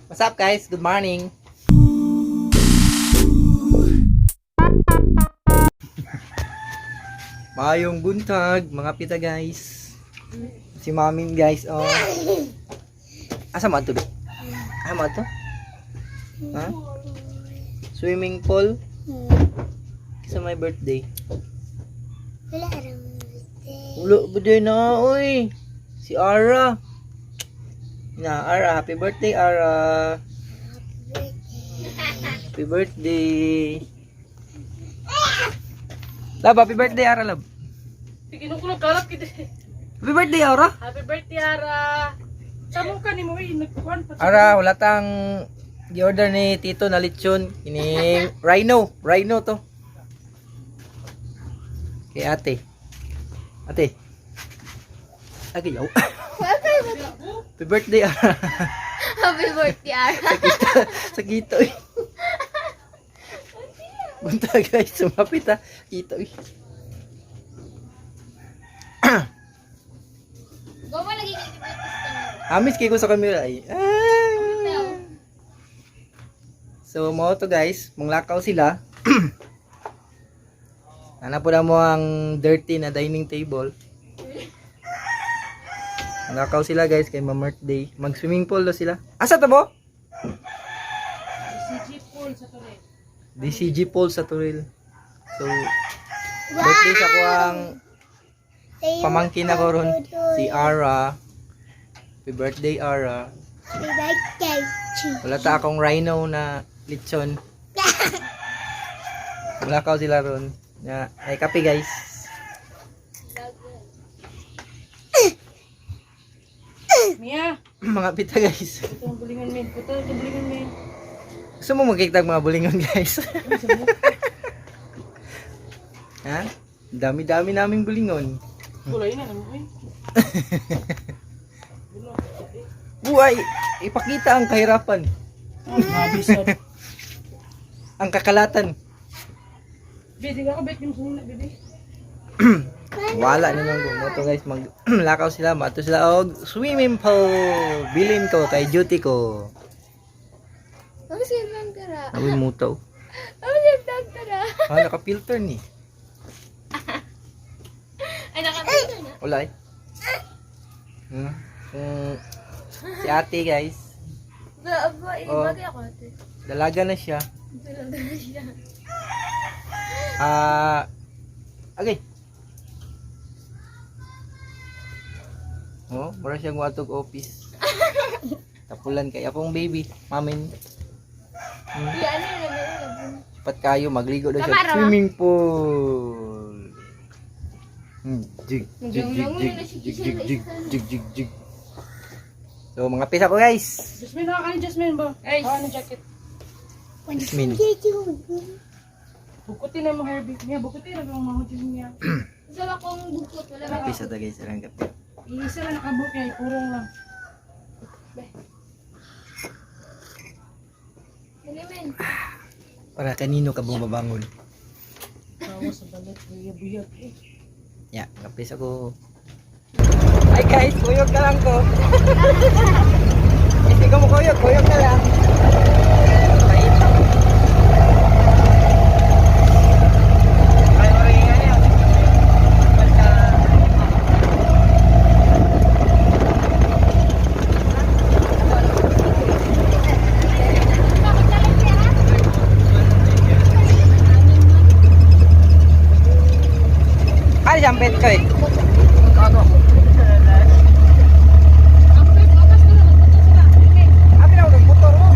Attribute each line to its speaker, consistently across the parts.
Speaker 1: What's up guys? Good morning. Mayong buntag, mga pita guys. Si Mamin guys, oh. Asa mo ato? Asa mo ato? Ha? Swimming pool? Sa my birthday.
Speaker 2: Wala rin birthday.
Speaker 1: Ulo, birthday na, oy. Si Ara. Na, Ara, happy birthday, Ara. Happy birthday. Love, happy birthday, Ara, love.
Speaker 3: Kinukulog kalap kita.
Speaker 1: Happy birthday, Ara.
Speaker 3: Happy birthday, Ara. Samo ka ni mo nagkuhan pa.
Speaker 1: Ara, wala tang i-order ni Tito na lechon. Ini Rhino to. Kay ate. Ate. Agayaw. Happy birthday, Ara.
Speaker 2: Happy birthday, Ara.
Speaker 1: Sakito eh. Bunta guys, sumapit ha. Kito eh.
Speaker 2: Bawa lagi kayo
Speaker 1: Amis kayo ko sa camera ay. So mo to guys, manglakaw sila. Ana po na mo ang dirty na dining table. Manglakaw sila guys kay ma-birthday. Mag swimming pool do sila. Asa to mo?
Speaker 3: CG pool sa Torre.
Speaker 1: DCG pool sa Turil. So birthday sa ko ang pamangkin ako ron, si Ara. Happy birthday, Ara.
Speaker 2: Happy birthday.
Speaker 1: Wala ta akong rhino na lechon. Malakaw sila ron. Ay, kape guys.
Speaker 3: Mia,
Speaker 1: Mga pita guys.
Speaker 3: ito ang bulingan men. Ito ang bulingan men.
Speaker 1: Gusto mo magkikitag mga bulingon guys? Ha? Dami-dami naming bulingon.
Speaker 3: Kulay na naman eh.
Speaker 1: Buhay! Ipakita ang kahirapan.
Speaker 3: Mabisad.
Speaker 1: Ang kakalatan.
Speaker 3: Bidi ka bet yung sunod bidi.
Speaker 1: Wala naman ko. Moto guys, maglakaw sila. Mato sila og swimming pool. Bilin ko kay duty ko.
Speaker 2: Ang sirang tara.
Speaker 1: Awi mutaw.
Speaker 2: Ang sirang tara.
Speaker 1: Ah, naka-filter ni.
Speaker 2: Ay, nakapito na.
Speaker 1: Wala eh. Si ate guys.
Speaker 2: Aba,
Speaker 1: Oh.
Speaker 2: ibagay ako ate.
Speaker 1: Dalaga na siya.
Speaker 2: Talaga na siya.
Speaker 1: Okay. Oh, mura siyang watog office. Tapulan kay akong baby, mamin.
Speaker 2: Yan na yun.
Speaker 1: Pat kayo magligo daw
Speaker 2: Tama,
Speaker 1: sa
Speaker 2: Rama.
Speaker 1: swimming pool. Jig jig jig jig jig jig. So mga pisa ko guys.
Speaker 3: Jasmine, naka ka ni Jasmine ba?
Speaker 2: Ay.
Speaker 3: Ano jacket?
Speaker 1: Jasmine.
Speaker 3: Bukutin na mo Herbie. Mia, bukutin na mo mga Jasmine niya.
Speaker 2: Isa akong bukot. Wala
Speaker 1: Mga
Speaker 2: ba?
Speaker 1: pisa ta guys, sarang kape.
Speaker 3: Isa lang nakabuk niya, purong lang.
Speaker 2: Dali men.
Speaker 1: Para kanino ka bumabangon?
Speaker 3: Tawa sa balat, buyag-buyag eh.
Speaker 1: Ya, kape sa ko. Hi guys, kuyog ka lang ko. Hindi ko mo kuyog ka lang. Ay, jampet ko eh. Abi na udah motor mo.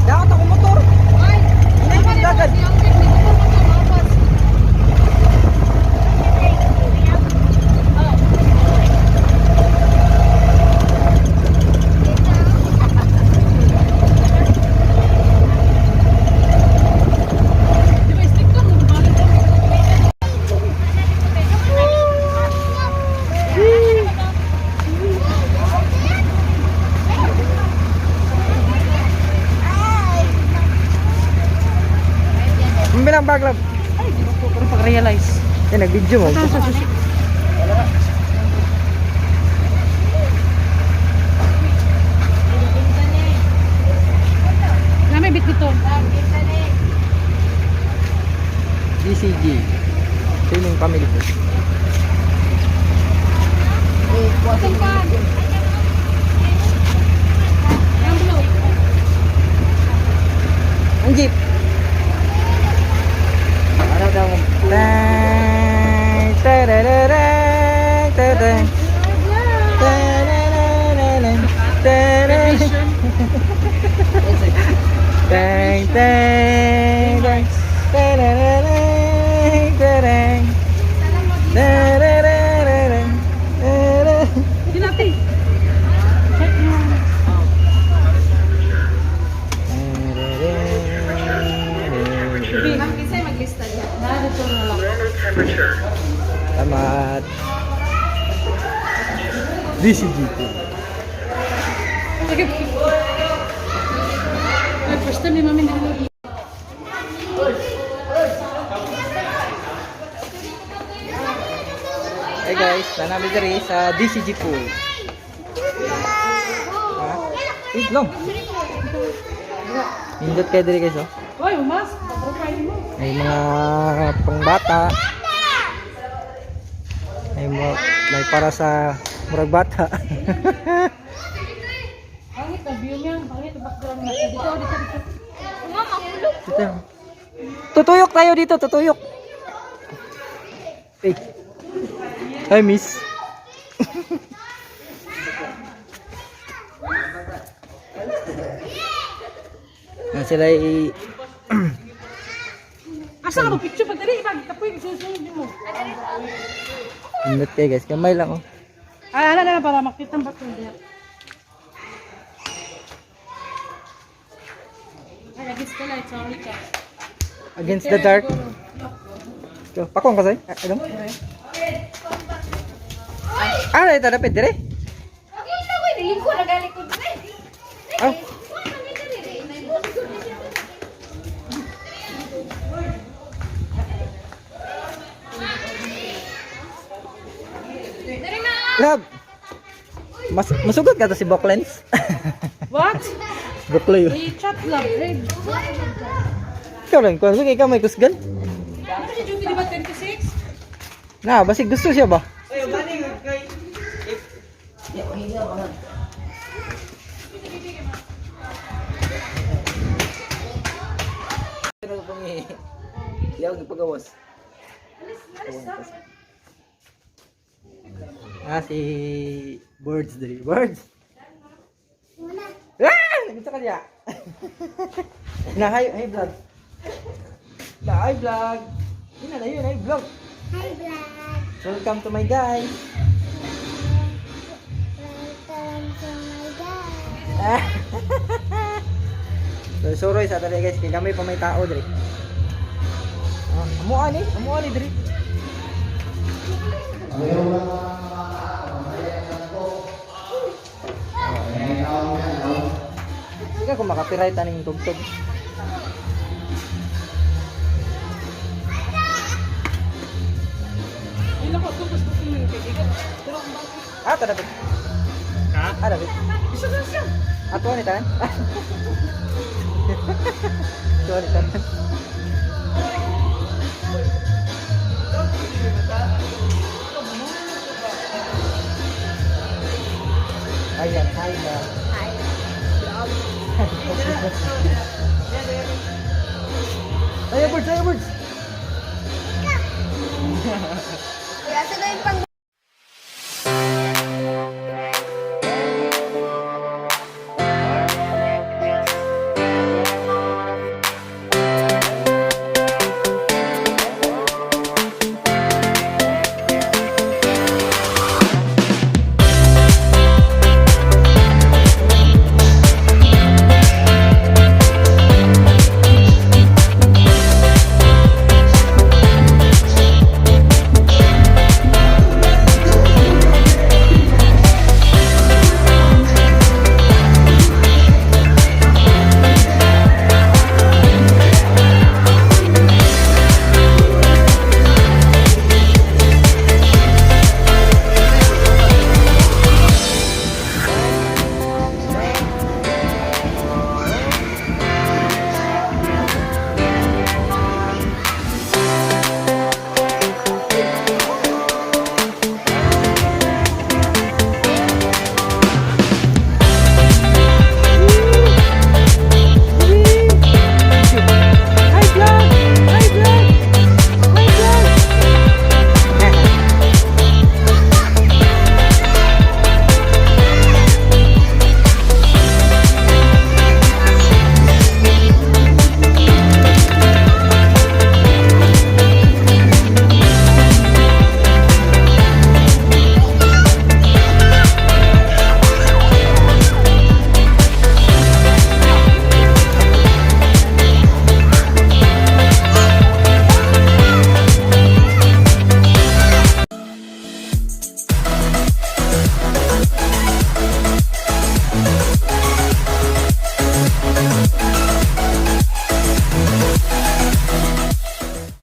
Speaker 1: Dapat ako motor. Hindi ko dagad.
Speaker 3: Di ba, stick ka mo, balik ka.
Speaker 1: Bilang baglab.
Speaker 3: Ay, di ba po, pero pag-realize.
Speaker 1: Nag-video mo.
Speaker 3: Sa susi.
Speaker 1: DCG. Swimming family pool.
Speaker 3: Tumpan. Ang blue.
Speaker 1: Ang jeep. Ano daw? Tang, tarararang, tararang, tarararang, tararang. Tang, tang, tang, tarararang, tararang, tarararang, tararang.
Speaker 3: Hindi natin. Check mo. Ma'am, kisay maglista dyan. Narito na lang.
Speaker 1: Tamat. DCG pool.
Speaker 3: Sige. Ay, first time ni Mami nililog.
Speaker 1: Hey guys, tanami diri sa DCG pool. Ha? Wait lang. Indot kayo diri guys, oh.
Speaker 3: Hoy, umas. Profile mo.
Speaker 1: May mga pangbata. May para sa murag bata.
Speaker 3: Pangit na view niya. Pangit ang background na. Dito, dito, dito.
Speaker 2: Mama, kulog.
Speaker 1: Dito. Tutuyok tayo dito, tutuyok. Hey. Hi, miss. Sila
Speaker 3: Asa ka picture pag dali, pag kapoy, susunod mo.
Speaker 1: Indot kayo guys, kamay lang, oh.
Speaker 3: Ay, ala na para makita ang background niya. Ay, against the light, sorry ka.
Speaker 1: Against the dark. So, pakong kasi. Ano? Ah, ito dapat dire.
Speaker 2: Okay, ito ko. Nilingko na galing ko.
Speaker 1: Ah.
Speaker 2: Dari ma.
Speaker 1: Love. Masugod ka to si Boklens.
Speaker 3: What?
Speaker 1: Bokloy.
Speaker 3: I-chat lang, babe.
Speaker 1: Ikaw lang, kung ikaw may kusgan.
Speaker 3: Ano si duty, di ba 26?
Speaker 1: Na, basig gusto siya ba? Yaw ni pagawas. Si Birds dari. Birds. Ah! Nagita ka niya. Na hi vlog. Na hi vlog. Yun na yun, hi vlog.
Speaker 2: Hi, vlog.
Speaker 1: Welcome to my guys.
Speaker 2: Welcome to my guys.
Speaker 1: Ah. So, suroy sa tali guys, kaya kami pa may tao diri. Amuan ni diri. Sige kung makapiright aning tugtog.
Speaker 3: Ilan ko, tubos ko yung kaibigan. Pero ang bakit?
Speaker 1: Ah, tadapit.
Speaker 3: Ha?
Speaker 1: Ah, dapit.
Speaker 3: Isa na siya.
Speaker 1: Ato ni tanan. Sorry tanan. Ayan, hi na.
Speaker 2: Hi.
Speaker 1: Ayo birds, ayo birds.
Speaker 2: Kaya sila yung pang